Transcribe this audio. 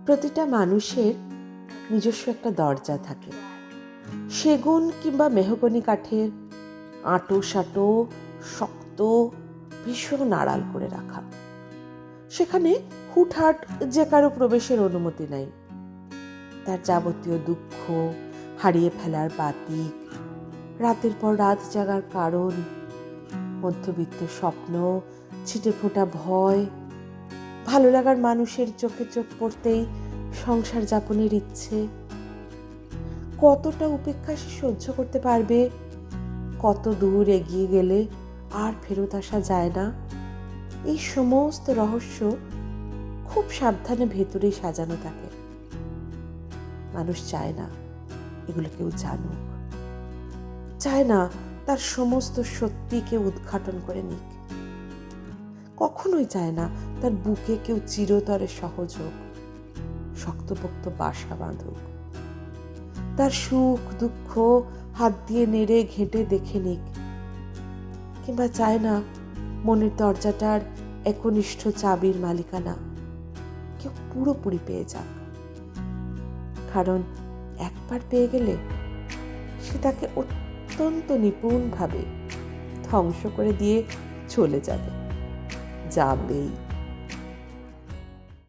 প্রতিটা মানুষের নিজস্ব একটা দরজা থাকে। সেগুন কিংবা মেহগনি কাঠের, আঁটো সাঁটো, শক্ত, ভীষণ আড়াল করে রাখা। সেখানে হুটহাট যে কারো প্রবেশের অনুমতি নাই। তার যাবতীয় দুঃখ, হারিয়ে ফেলার বাতিক, রাতের পর রাত জাগার কারণ, মধ্যবিত্ত স্বপ্ন, ছিটে ফোটা ভয়, ভালো লাগার মানুষের চোখে চোখ পড়তেই সংসার যাপনের ইচ্ছে। কতটা উপেক্ষা সে সহ্য করতে পারবে, কত দূর এগিয়ে গেলে আর ফেরত আসা যায় না, এই সমস্ত রহস্য খুব সাবধানে ভেতরেই সাজানো থাকে। মানুষ চায় না এগুলো কেউ জানুক, চায় না তার সমস্ত সত্যি কেউ উদ্ঘাটন করে নিক, কখনোই চায় না তার বুকে কেউ চিরতরে সহজ হোক, শক্তপোক্ত বাসা বাঁধুক, তার সুখ দুঃখ হাত দিয়ে নেড়ে ঘেঁটে দেখে নিক, কিংবা চায় না মনের দরজাটার একনিষ্ঠ চাবির মালিকানা কেউ পুরোপুরি পেয়ে যাক। কারণ একবার পেয়ে গেলে সে তাকে অত্যন্ত নিপুণভাবে ধ্বংস করে দিয়ে চলে যাবেই।